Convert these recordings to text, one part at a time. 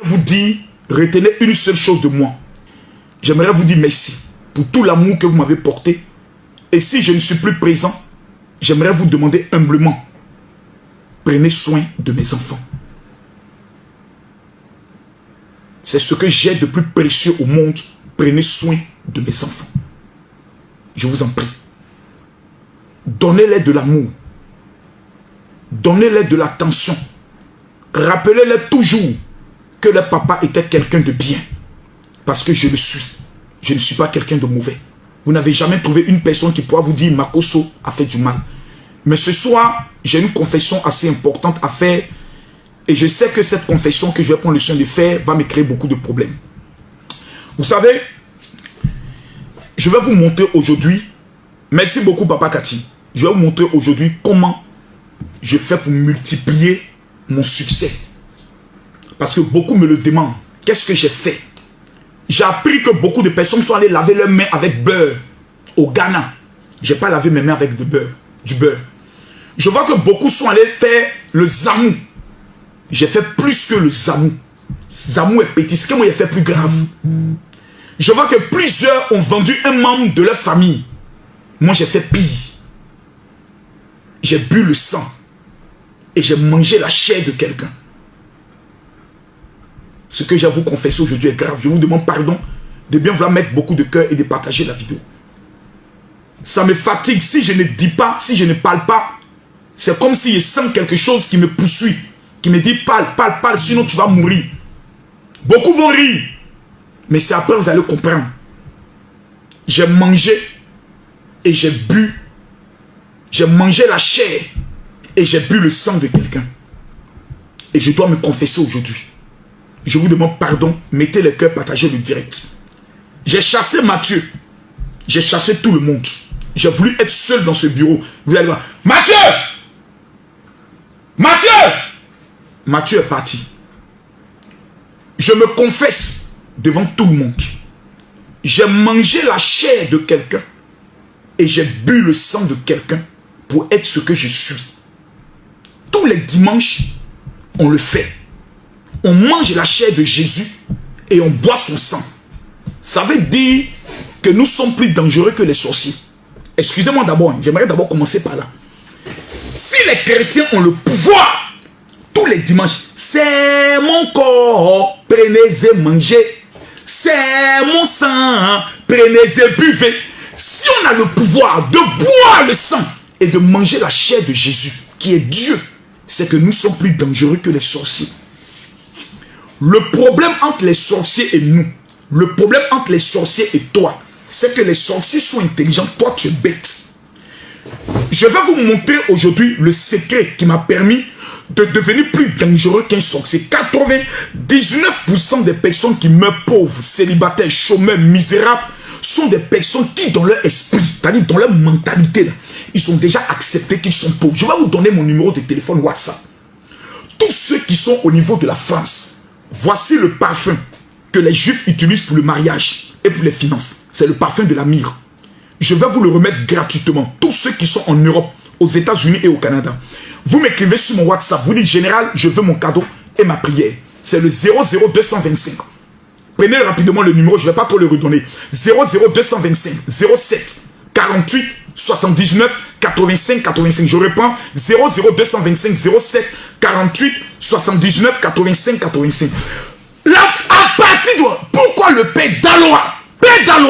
Vous dire, retenez une seule chose de moi. J'aimerais vous dire merci pour tout l'amour que vous m'avez porté. Et si je ne suis plus présent, j'aimerais vous demander humblement, prenez soin de mes enfants. C'est ce que j'ai de plus précieux au monde. Prenez soin de mes enfants. Je vous en prie. Donnez-les de l'amour. Donnez-les de l'attention. Rappelez-les toujours que leur papa était quelqu'un de bien. Parce que je le suis. Je ne suis pas quelqu'un de mauvais. Vous n'avez jamais trouvé une personne qui pourra vous dire Makosso a fait du mal. Mais ce soir, j'ai une confession assez importante à faire. Et je sais que cette confession que je vais prendre le soin de faire va me créer beaucoup de problèmes. Vous savez, je vais vous montrer aujourd'hui. Merci beaucoup Papa Cathy. Je vais vous montrer aujourd'hui comment je fais pour multiplier mon succès. Parce que beaucoup me le demandent. Qu'est-ce que j'ai fait? J'ai appris que beaucoup de personnes sont allées laver leurs mains avec beurre au Ghana. Je n'ai pas lavé mes mains avec du beurre. Je vois que beaucoup sont allés faire le zamou. J'ai fait plus que le zamou. Zamou est petit. Ce que moi j'ai fait plus grave. Je vois que plusieurs ont vendu un membre de leur famille. Moi j'ai fait pire. J'ai bu le sang. Et j'ai mangé la chair de quelqu'un. Ce que j'ai à vous confesser aujourd'hui est grave. Je vous demande pardon de bien vouloir mettre beaucoup de cœur et de partager la vidéo. Ça me fatigue. Si je ne dis pas, si je ne parle pas, c'est comme si je sens quelque chose qui me poursuit, qui me dit parle, sinon tu vas mourir. Beaucoup vont rire, mais c'est après vous allez comprendre. J'ai mangé et j'ai bu. J'ai mangé la chair et j'ai bu le sang de quelqu'un. Et je dois me confesser aujourd'hui. Je vous demande pardon. Mettez les cœurs, partagez le direct. J'ai chassé Mathieu. J'ai chassé tout le monde. J'ai voulu être seul dans ce bureau. Vous allez voir. Mathieu! Mathieu! Mathieu est parti. Je me confesse devant tout le monde. J'ai mangé la chair de quelqu'un. Et j'ai bu le sang de quelqu'un pour être ce que je suis. Tous les dimanches, on le fait. On mange la chair de Jésus et on boit son sang. Ça veut dire que nous sommes plus dangereux que les sorciers. Excusez-moi d'abord, j'aimerais d'abord commencer par là. Si les chrétiens ont le pouvoir, tous les dimanches, c'est mon corps, prenez et mangez. C'est mon sang, prenez et buvez. Si on a le pouvoir de boire le sang et de manger la chair de Jésus, qui est Dieu, c'est que nous sommes plus dangereux que les sorciers. Le problème entre les sorciers et nous, le problème entre les sorciers et toi, c'est que les sorciers sont intelligents, toi tu es bête. Je vais vous montrer aujourd'hui le secret qui m'a permis de devenir plus dangereux qu'un sorcier. 99% des personnes qui meurent pauvres, célibataires, chômeurs, misérables, sont des personnes qui, dans leur esprit, c'est-à-dire dans leur mentalité, là, ils ont déjà accepté qu'ils sont pauvres. Je vais vous donner mon numéro de téléphone WhatsApp. Tous ceux qui sont au niveau de la France, voici le parfum que les Juifs utilisent pour le mariage et pour les finances. C'est le parfum de la myrrhe. Je vais vous le remettre gratuitement. Tous ceux qui sont en Europe, aux États-Unis et au Canada. Vous m'écrivez sur mon WhatsApp. Vous dites, général, je veux mon cadeau et ma prière. C'est le 00225. Prenez rapidement le numéro, je ne vais pas trop le redonner. 00225 07 48 79 85 85. Je reprends 00225 07 48 79 85 85. Là, à partir de... Pourquoi le père Daloa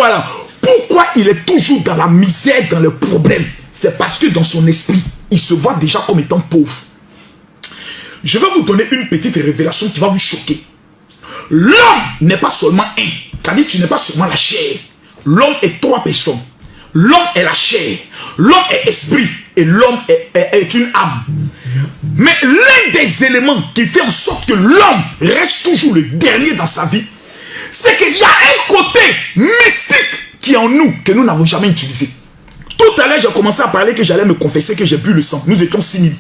là, pourquoi il est toujours dans la misère, dans le problème? C'est parce que dans son esprit, il se voit déjà comme étant pauvre. Je vais vous donner une petite révélation qui va vous choquer. L'homme n'est pas seulement un. C'est-à-dire que tu n'es pas seulement la chair. L'homme est trois personnes. L'homme est la chair. L'homme est esprit. Et l'homme est une âme. Mais l'un des éléments qui fait en sorte que l'homme reste toujours le dernier dans sa vie, c'est qu'il y a un côté mystique qui est en nous, que nous n'avons jamais utilisé. Tout à l'heure, j'ai commencé à parler que j'allais me confesser que j'ai bu le sang. Nous étions 6000.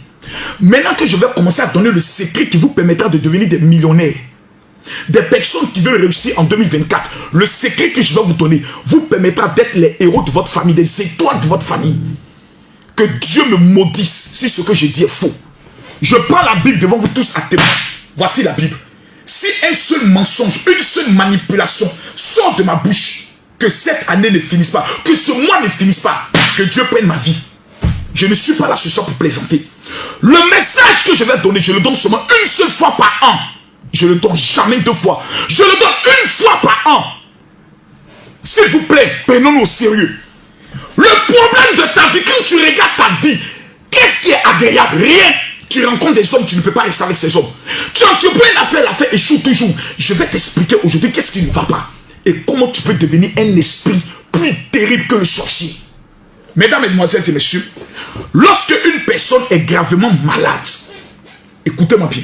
Maintenant que je vais commencer à donner le secret qui vous permettra de devenir des millionnaires, des personnes qui veulent réussir en 2024, le secret que je vais vous donner vous permettra d'être les héros de votre famille, des étoiles de votre famille. Que Dieu me maudisse si ce que je dis est faux. Je prends la Bible devant vous tous à témoin. Voici la Bible. si un seul mensonge, une seule manipulation sort de ma bouche, que cette année ne finisse pas, que ce mois ne finisse pas, que Dieu prenne ma vie. Je ne suis pas là ce soir pour plaisanter. Le message que je vais donner, je le donne seulement une seule fois par an. Je le donne jamais 2 fois. Je le donne une fois par an. S'il vous plaît, prenons-nous au sérieux. Le problème de ta vie, quand tu regardes ta vie, qu'est-ce qui est agréable? Rien. Tu rencontres des hommes, tu ne peux pas rester avec ces hommes. Tu peux l'affaire échoue toujours. Je vais t'expliquer aujourd'hui qu'est-ce qui ne va pas. Et comment tu peux devenir un esprit plus terrible que le sorcier. Mesdames, mesdemoiselles et messieurs, lorsque une personne est gravement malade, écoutez-moi bien,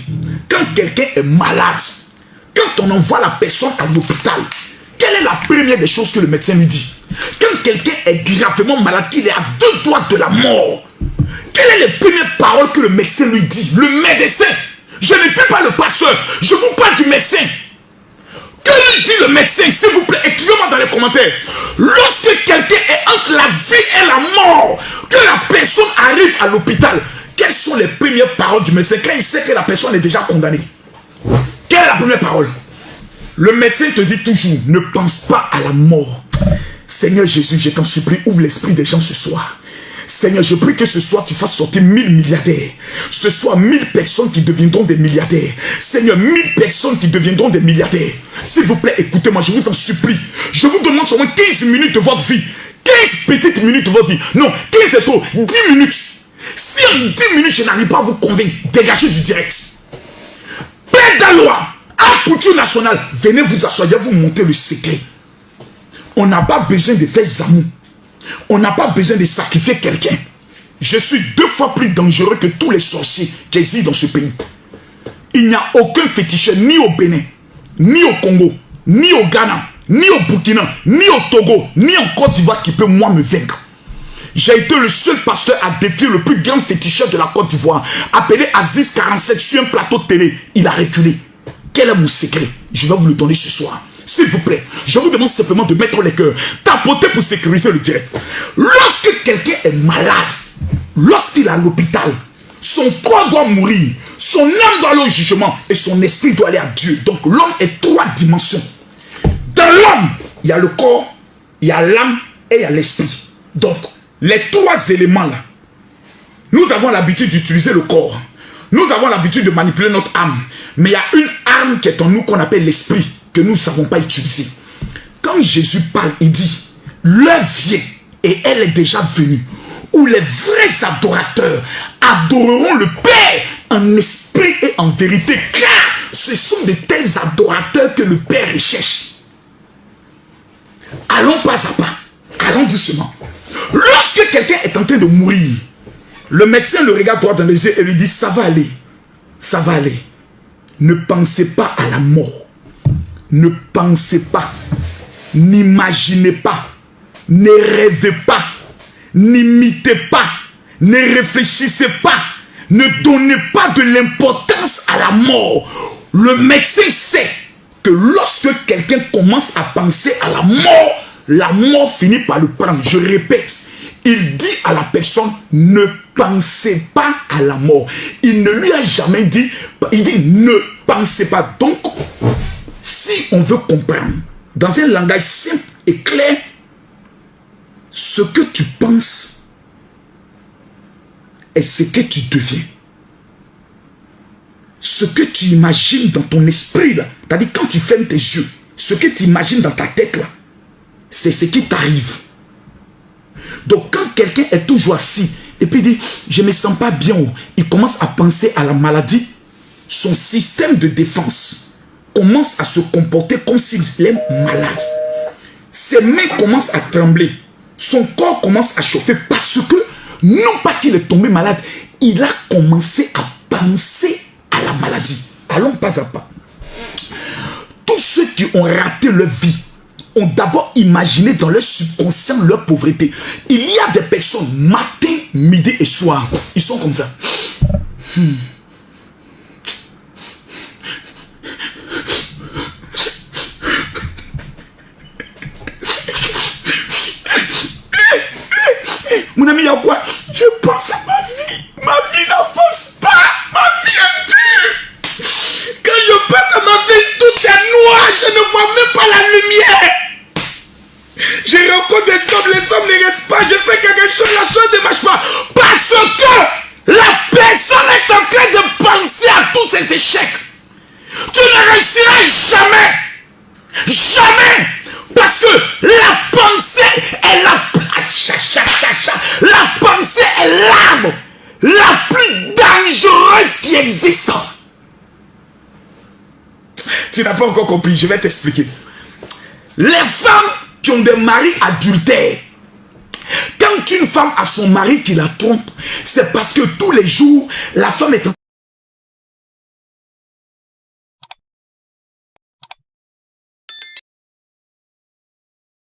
quand quelqu'un est malade, quand on envoie la personne à l'hôpital, quelle est la première des choses que le médecin lui dit? Quand quelqu'un est gravement malade, qu'il est à 2 doigts de la mort, quelles sont les premières paroles que le médecin lui dit? Le médecin, je ne dis pas le pasteur, je vous parle du médecin. Que lui dit le médecin, s'il vous plaît? Écrivez-moi dans les commentaires. Lorsque quelqu'un est entre la vie et la mort, que la personne arrive à l'hôpital, quelles sont les premières paroles du médecin quand il sait que la personne est déjà condamnée? Quelle est la première parole? Le médecin te dit toujours, ne pense pas à la mort. Seigneur Jésus, je t'en supplie, ouvre l'esprit des gens ce soir. Seigneur, je prie que ce soir tu fasses sortir 1000 milliardaires. Ce soir 1000 personnes qui deviendront des milliardaires. Seigneur, 1000 personnes qui deviendront des milliardaires. S'il vous plaît, écoutez-moi, je vous en supplie. Je vous demande seulement 15 minutes de votre vie. 15 petites minutes de votre vie. Non, 15 est trop. 10 minutes. Si en 10 minutes je n'arrive pas à vous convaincre, dégagez du direct. Père d'Alois, à Poutou National, venez vous asseoir, je vais vous montrer le secret. On n'a pas besoin de faire zamour. On n'a pas besoin de sacrifier quelqu'un. Je suis 2 fois plus dangereux que tous les sorciers qui existent dans ce pays. Il n'y a aucun féticheur, ni au Bénin, ni au Congo, ni au Ghana, ni au Burkina, ni au Togo, ni en Côte d'Ivoire qui peut moi me vaincre. J'ai été le seul pasteur à défier le plus grand féticheur de la Côte d'Ivoire, appelé Aziz 47 sur un plateau de télé. Il a reculé. Quel est mon secret? Je vais vous le donner ce soir. S'il vous plaît, je vous demande simplement de mettre les cœurs, tapoter pour sécuriser le direct. Lorsque quelqu'un est malade, lorsqu'il est à l'hôpital, son corps doit mourir, son âme doit aller au jugement et son esprit doit aller à Dieu. Donc l'homme est 3 dimensions. Dans l'homme, il y a le corps, il y a l'âme et il y a l'esprit. Donc, les 3 éléments là, nous avons l'habitude d'utiliser le corps. Nous avons l'habitude de manipuler notre âme. Mais il y a une âme qui est en nous qu'on appelle l'esprit, que nous ne savons pas utiliser. Quand Jésus parle, il dit, l'heure vient, et elle est déjà venue, où les vrais adorateurs adoreront le Père en esprit et en vérité, car ce sont de tels adorateurs que le Père recherche. Allons pas à pas, allons doucement. Lorsque quelqu'un est en train de mourir, le médecin le regarde droit dans les yeux et lui dit, ça va aller, ça va aller. Ne pensez pas à la mort. Ne pensez pas, n'imaginez pas, ne rêvez pas, n'imitez pas, ne réfléchissez pas, ne donnez pas de l'importance à la mort. Le médecin sait que lorsque quelqu'un commence à penser à la mort finit par le prendre. Je répète, il dit à la personne, ne pensez pas à la mort. Il ne lui a jamais dit, il dit, ne pensez pas. Donc, si on veut comprendre, dans un langage simple et clair, ce que tu penses est ce que tu deviens. Ce que tu imagines dans ton esprit, là, c'est-à-dire quand tu fermes tes yeux, ce que tu imagines dans ta tête, là, c'est ce qui t'arrive. Donc quand quelqu'un est toujours assis, et puis dit, je ne me sens pas bien, il commence à penser à la maladie, son système de défense commence à se comporter comme s'il est malade. Ses mains commencent à trembler. Son corps commence à chauffer parce que, non pas qu'il est tombé malade, il a commencé à penser à la maladie. Allons pas à pas. Tous ceux qui ont raté leur vie ont d'abord imaginé dans leur subconscient leur pauvreté. Il y a des personnes, matin, midi et soir, ils sont comme ça. Mon ami, il y a quoi? Je pense à ma vie. Ma vie n'avance pas. Ma vie est dure. Quand je pense à ma vie, échecs. Tu ne réussiras jamais. Jamais. Parce que la pensée est la pensée est l'arme la plus dangereuse qui existe. Tu n'as pas encore compris, je vais t'expliquer. Les femmes qui ont des maris adultères, quand une femme a son mari qui la trompe, c'est parce que tous les jours, la femme est en